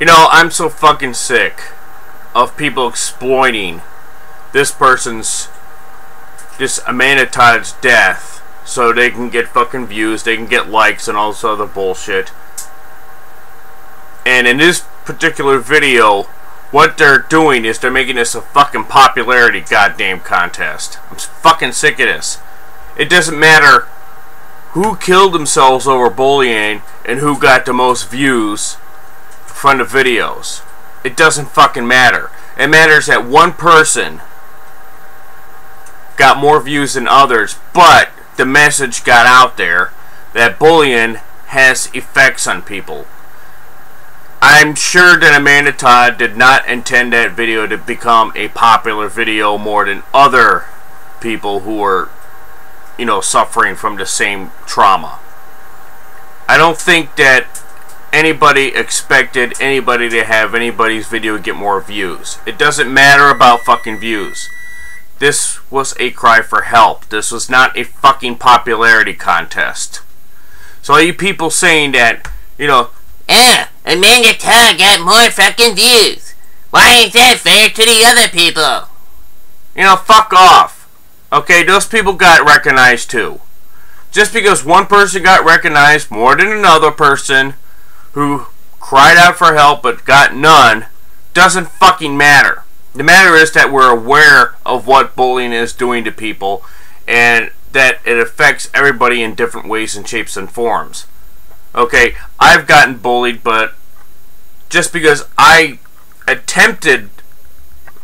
You know, I'm so fucking sick of people exploiting this Amanda Todd's death so they can get fucking views, they can get likes and all this other bullshit. And in this particular video, what they're doing is they're making this a fucking popularity goddamn contest. I'm fucking sick of this. It doesn't matter who killed themselves over bullying and who got the most views from the videos. It doesn't fucking matter. It matters that one person got more views than others, but the message got out there that bullying has effects on people. I'm sure that Amanda Todd did not intend that video to become a popular video more than other people who were, you know, suffering from the same trauma. I don't think that anybody expected anybody to have anybody's video get more views. It doesn't matter about fucking views. This was a cry for help. This was not a fucking popularity contest. So all you people saying that, you know, Amanda Todd got more fucking views. Why ain't that fair to the other people? you know, fuck off. Okay, those people got recognized too. Just because one person got recognized more than another person who cried out for help but got none doesn't fucking matter. The matter is that we're aware of what bullying is doing to people and that it affects everybody in different ways and shapes and forms. Okay, I've gotten bullied, but just because I attempted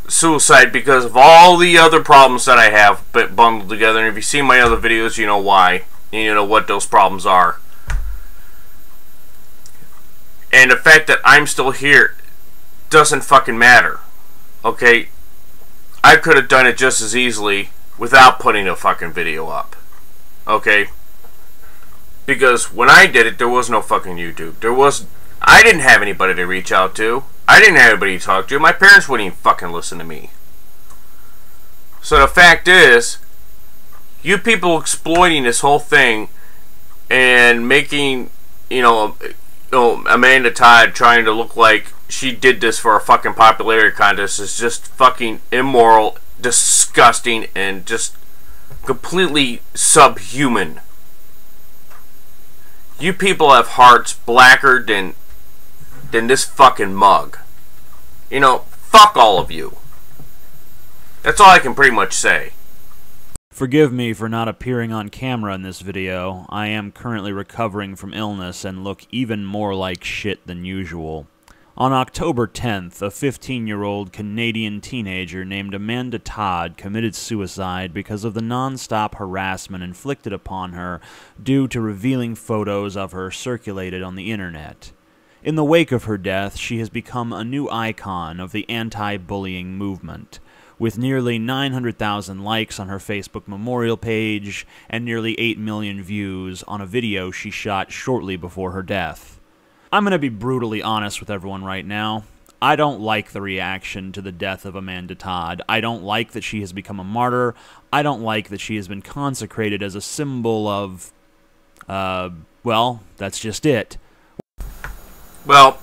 suicide because of all the other problems that I have bundled together, and if you see my other videos, you know why, and you know what those problems are. And the fact that I'm still here doesn't fucking matter. Okay, I could have done it just as easily without putting a fucking video up. Okay, because when I did it, there was no fucking YouTube. I didn't have anybody to reach out to. I didn't have anybody to talk to. My parents wouldn't even fucking listen to me. So the fact is, you people exploiting this whole thing and making, you know, Amanda Todd trying to look like she did this for a fucking popularity contest is just fucking immoral, disgusting, and just completely subhuman. You people have hearts blacker than this fucking mug. You know, fuck all of you. That's all I can pretty much say. Forgive me for not appearing on camera in this video. I am currently recovering from illness and look even more like shit than usual. On October 10th, a 15-year-old Canadian teenager named Amanda Todd committed suicide because of the non-stop harassment inflicted upon her due to revealing photos of her circulated on the internet. In the wake of her death, she has become a new icon of the anti-bullying movement, with nearly 900,000 likes on her Facebook memorial page and nearly 8 million views on a video she shot shortly before her death. I'm going to be brutally honest with everyone right now. I don't like the reaction to the death of Amanda Todd. I don't like that she has become a martyr. I don't like that she has been consecrated as a symbol of, well, that's just it. Well,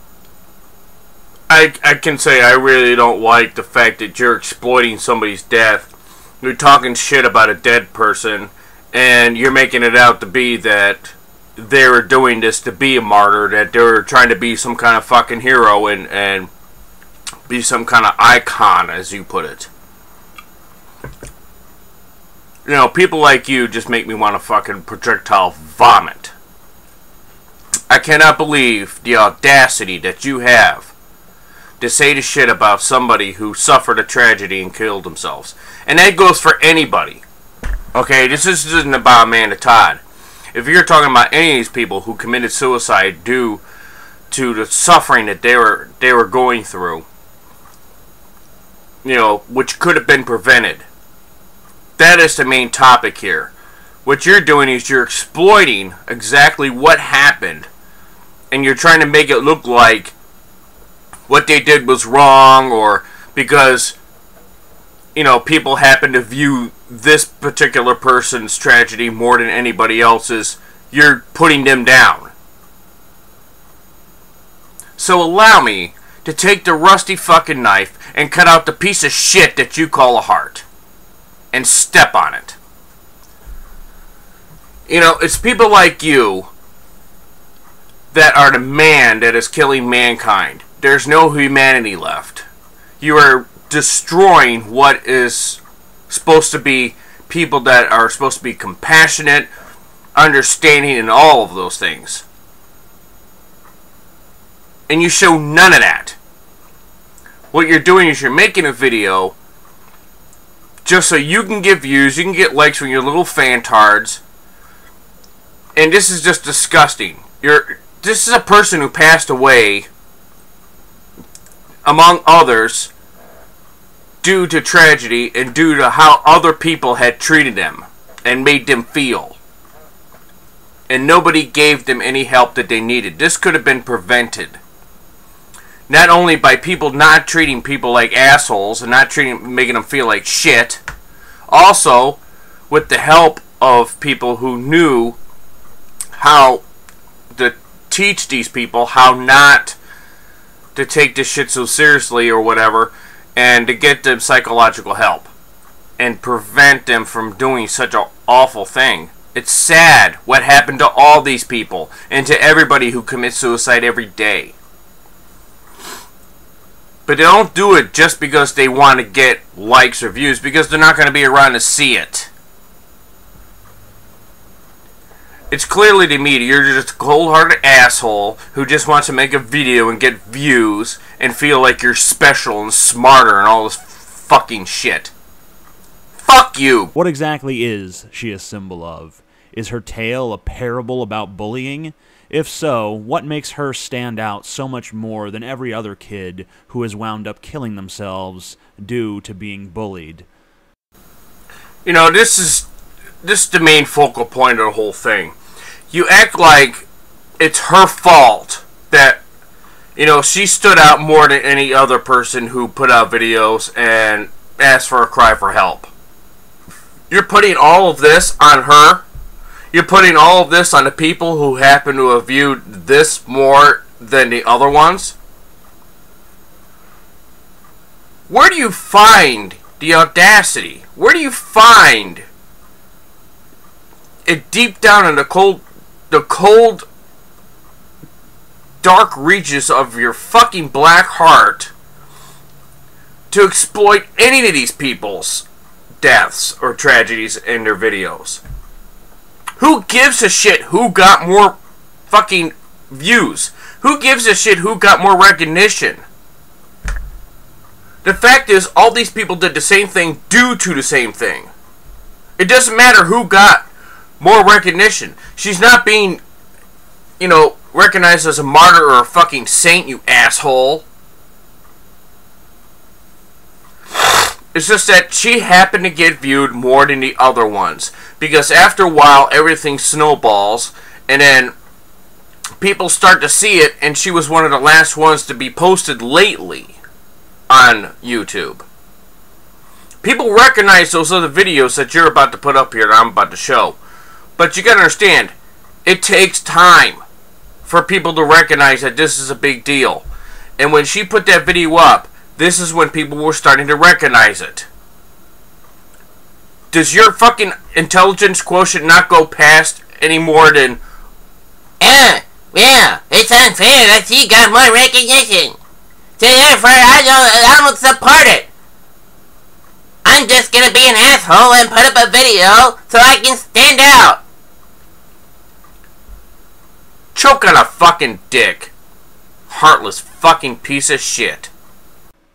I can say I really don't like the fact that you're exploiting somebody's death. You're talking shit about a dead person, and you're making it out to be that they were doing this to be a martyr, that they were trying to be some kind of fucking hero and be some kind of icon, as you put it. You know, people like you just make me want to fucking projectile vomit. I cannot believe the audacity that you have to say the shit about somebody who suffered a tragedy and killed themselves. And that goes for anybody. Okay, this isn't about Amanda Todd. If you're talking about any of these people who committed suicide due to the suffering that they were going through, you know, which could have been prevented, that is the main topic here. What you're doing is you're exploiting exactly what happened, and you're trying to make it look like what they did was wrong, or because, you know, people happen to view this particular person's tragedy more than anybody else's, you're putting them down. So allow me to take the rusty fucking knife and cut out the piece of shit that you call a heart and step on it. You know, it's people like you that are the man that is killing mankind. There's no humanity left. You are destroying what is supposed to be people that are supposed to be compassionate, understanding, and all of those things. And you show none of that. What you're doing is you're making a video just so you can get views, you can get likes from your little fantards. And this is just disgusting. This is a person who passed away, among others, due to tragedy and due to how other people had treated them and made them feel. And nobody gave them any help that they needed. This could have been prevented. Not only by people not treating people like assholes and not making them feel like shit, also with the help of people who knew how to teach these people how not to take this shit so seriously or whatever, and to get them psychological help and prevent them from doing such an awful thing. It's sad what happened to all these people and to everybody who commits suicide every day. But they don't do it just because they want to get likes or views, because they're not going to be around to see it. It's clearly to me that you're just a cold-hearted asshole who just wants to make a video and get views and feel like you're special and smarter and all this fucking shit. Fuck you! What exactly is she a symbol of? Is her tale a parable about bullying? If so, what makes her stand out so much more than every other kid who has wound up killing themselves due to being bullied? You know, this is the main focal point of the whole thing. You act like it's her fault that, you know, she stood out more than any other person who put out videos and asked for a cry for help. You're putting all of this on her. You're putting all of this on the people who happen to have viewed this more than the other ones. Where do you find the audacity? Where do you find it deep down in the cold, dark reaches of your fucking black heart to exploit any of these people's deaths or tragedies in their videos? Who gives a shit who got more fucking views? Who gives a shit who got more recognition? The fact is, all these people did the same thing due to the same thing. It doesn't matter who got more recognition. She's not being, you know, recognized as a martyr or a fucking saint, you asshole. It's just that she happened to get viewed more than the other ones. Because after a while, everything snowballs. And then people start to see it. And she was one of the last ones to be posted lately on YouTube. People recognize those other videos that you're about to put up here that I'm about to show. But you gotta understand, it takes time for people to recognize that this is a big deal. And when she put that video up, this is when people were starting to recognize it. Does your fucking intelligence quotient not go past any more than... Yeah, it's unfair that she got more recognition. So therefore, I don't support it. I'm just gonna be an asshole and put up a video so I can stand out. Choke on a fucking dick. Heartless fucking piece of shit.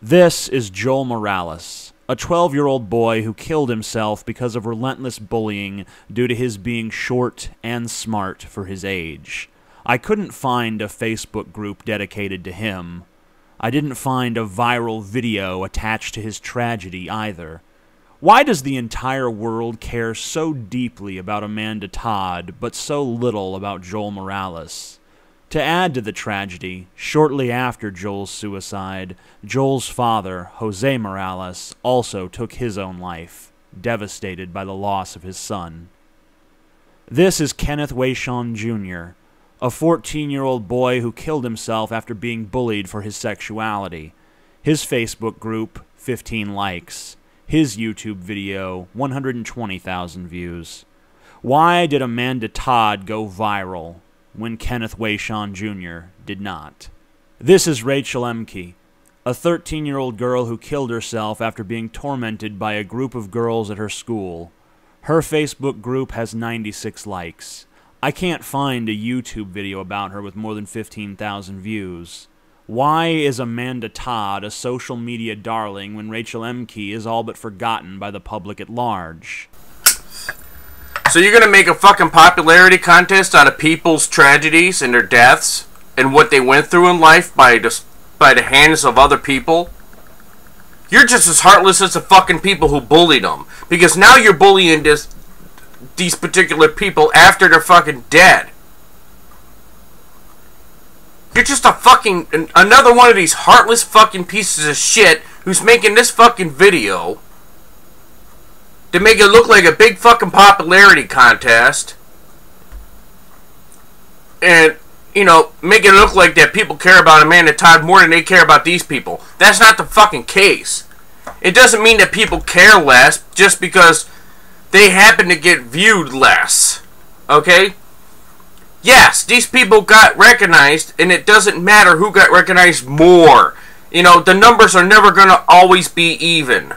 This is Joel Morales, a 12-year-old boy who killed himself because of relentless bullying due to his being short and smart for his age. I couldn't find a Facebook group dedicated to him. I didn't find a viral video attached to his tragedy either. Why does the entire world care so deeply about Amanda Todd, but so little about Joel Morales? To add to the tragedy, shortly after Joel's suicide, Joel's father, Jose Morales, also took his own life, devastated by the loss of his son. This is Kenneth Wayshon Jr., A 14-year-old boy who killed himself after being bullied for his sexuality. His Facebook group, 15 likes. His YouTube video, 120,000 views. Why did Amanda Todd go viral when Kenneth Wayshawn Jr. did not? This is Rachel Emke, a 13-year-old girl who killed herself after being tormented by a group of girls at her school. Her Facebook group has 96 likes. I can't find a YouTube video about her with more than 15,000 views. Why is Amanda Todd a social media darling when Rachel Emke is all but forgotten by the public at large? So you're gonna make a fucking popularity contest out of people's tragedies and their deaths and what they went through in life by the hands of other people? You're just as heartless as the fucking people who bullied them, because now you're bullying these particular people after they're fucking dead. You're just a fucking another one of these heartless fucking pieces of shit who's making this fucking video to make it look like a big fucking popularity contest, and, you know, make it look like that people care about Amanda Todd more than they care about these people. That's not the fucking case. It doesn't mean that people care less just because they happen to get viewed less. Okay? Yes, these people got recognized, and it doesn't matter who got recognized more. You know, the numbers are never going to always be even.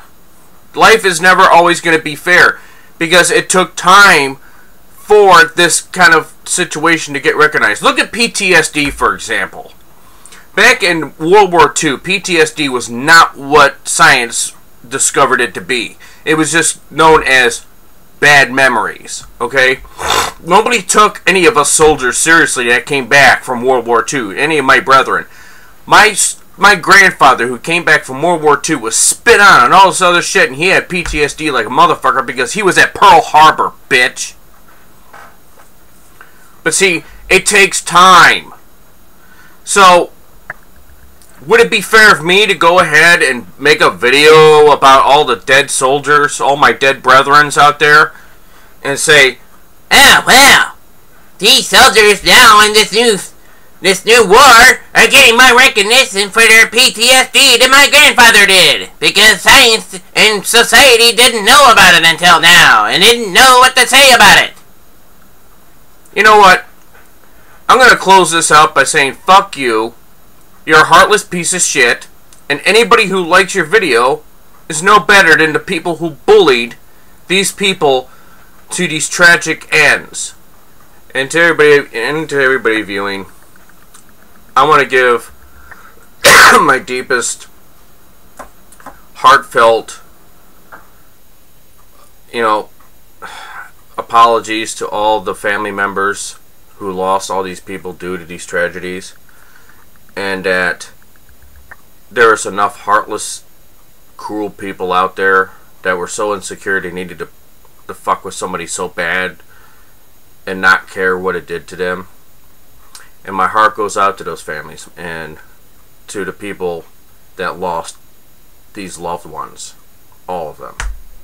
Life is never always going to be fair, because it took time for this kind of situation to get recognized. Look at PTSD, for example. Back in World War II, PTSD was not what science discovered it to be. It was just known as bad memories, okay? Nobody took any of us soldiers seriously that came back from World War II, any of my brethren. My grandfather, who came back from World War II, was spit on and all this other shit, and he had PTSD like a motherfucker because he was at Pearl Harbor, bitch. But see, it takes time. So, would it be fair of me to go ahead and make a video about all the dead soldiers, all my dead brethrens out there, and say, Oh, well, these soldiers now in this new war are getting more recognition for their PTSD than my grandfather did, because science and society didn't know about it until now, and didn't know what to say about it. you know what? I'm going to close this out by saying, fuck you. You're a heartless piece of shit, and anybody who likes your video is no better than the people who bullied these people to these tragic ends. And to everybody viewing, I want to give my deepest, heartfelt, apologies to all the family members who lost all these people due to these tragedies, and that there is enough heartless, cruel people out there that were so insecure they needed to fuck with somebody so bad and not care what it did to them. And my heart goes out to those families and to the people that lost these loved ones, all of them,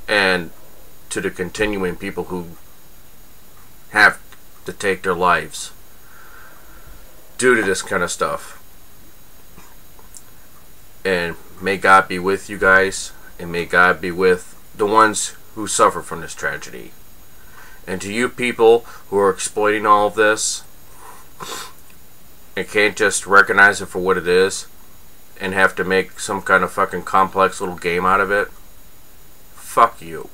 and to the continuing people who have to take their lives due to this kind of stuff. And may God be with you guys, and may God be with the ones who suffer from this tragedy. And to you people who are exploiting all of this and can't just recognize it for what it is and have to make some kind of fucking complex little game out of it, fuck you.